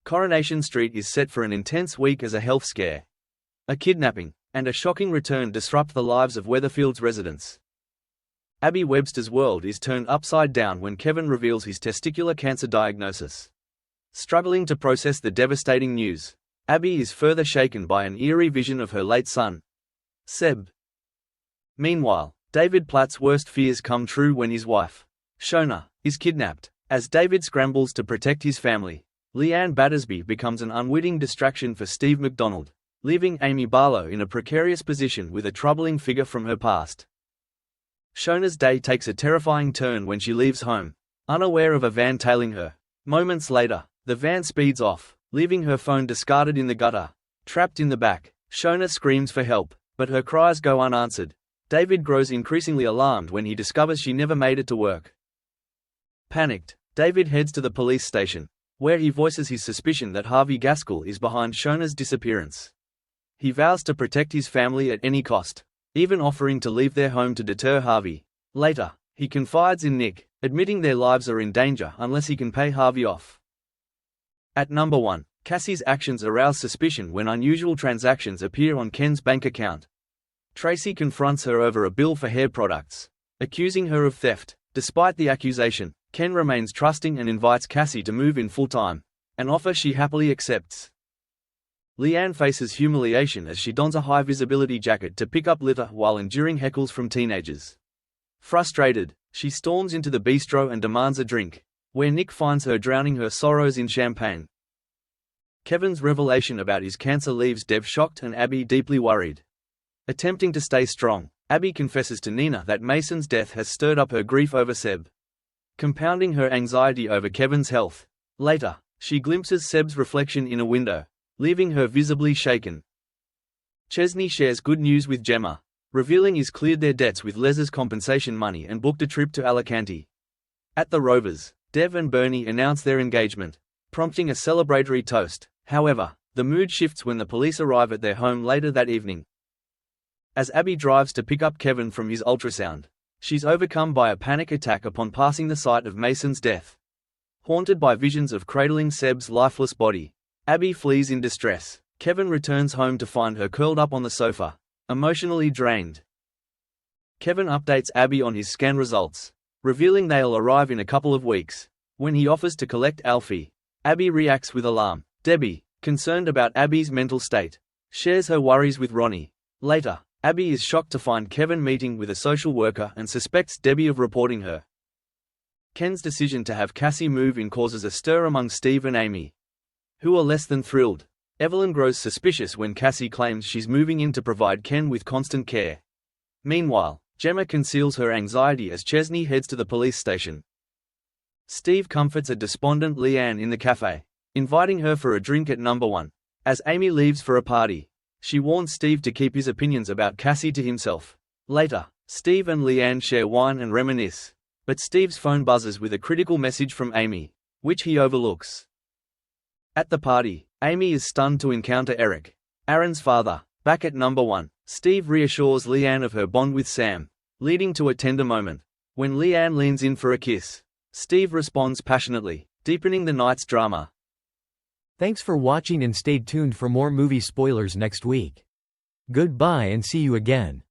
Coronation Street is set for an intense week as a health scare, a kidnapping, and a shocking return disrupt the lives of Weatherfield's residents. Abby Webster's world is turned upside down when Kevin reveals his testicular cancer diagnosis. Struggling to process the devastating news, Abby is further shaken by an eerie vision of her late son, Seb. Meanwhile, David Platt's worst fears come true when his wife, Shona, is kidnapped. As David scrambles to protect his family, Leanne Battersby becomes an unwitting distraction for Steve McDonald, leaving Amy Barlow in a precarious position with a troubling figure from her past. Shona's day takes a terrifying turn when she leaves home, unaware of a van tailing her. Moments later, the van speeds off, leaving her phone discarded in the gutter. Trapped in the back, Shona screams for help, but her cries go unanswered. David grows increasingly alarmed when he discovers she never made it to work. Panicked, David heads to the police station, where he voices his suspicion that Harvey Gaskell is behind Shona's disappearance. He vows to protect his family at any cost, even offering to leave their home to deter Harvey. Later, he confides in Nick, admitting their lives are in danger unless he can pay Harvey off. At number 1, Cassie's actions arouse suspicion when unusual transactions appear on Ken's bank account. Tracy confronts her over a bill for hair products, accusing her of theft. Despite the accusation, Ken remains trusting and invites Cassie to move in full-time, an offer she happily accepts. Leanne faces humiliation as she dons a high-visibility jacket to pick up litter while enduring heckles from teenagers. Frustrated, she storms into the bistro and demands a drink, where Nick finds her drowning her sorrows in champagne. Kevin's revelation about his cancer leaves Dev shocked and Abby deeply worried. Attempting to stay strong, Abby confesses to Nina that Mason's death has stirred up her grief over Seb, compounding her anxiety over Kevin's health. Later, she glimpses Seb's reflection in a window, leaving her visibly shaken. Chesney shares good news with Gemma, revealing he's cleared their debts with Les's compensation money and booked a trip to Alicante. At the Rovers, Dev and Bernie announce their engagement, prompting a celebratory toast. However, the mood shifts when the police arrive at their home later that evening. As Abby drives to pick up Kevin from his ultrasound, she's overcome by a panic attack upon passing the site of Mason's death. Haunted by visions of cradling Seb's lifeless body, Abby flees in distress. Kevin returns home to find her curled up on the sofa, emotionally drained. Kevin updates Abby on his scan results, revealing they'll arrive in a couple of weeks. When he offers to collect Alfie, Abby reacts with alarm. Debbie, concerned about Abby's mental state, shares her worries with Ronnie. Later, Abby is shocked to find Kevin meeting with a social worker and suspects Debbie of reporting her. Ken's decision to have Cassie move in causes a stir among Steve and Amy, who are less than thrilled. Evelyn grows suspicious when Cassie claims she's moving in to provide Ken with constant care. Meanwhile, Gemma conceals her anxiety as Chesney heads to the police station. Steve comforts a despondent Leanne in the cafe, inviting her for a drink at number 1. As Amy leaves for a party, she warns Steve to keep his opinions about Cassie to himself. Later, Steve and Leanne share wine and reminisce, but Steve's phone buzzes with a critical message from Amy, which he overlooks. At the party, Amy is stunned to encounter Eric, Aaron's father. Back at number 1, Steve reassures Leanne of her bond with Sam, leading to a tender moment. When Leanne leans in for a kiss, Steve responds passionately, deepening the night's drama. Thanks for watching and stay tuned for more movie spoilers next week. Goodbye and see you again.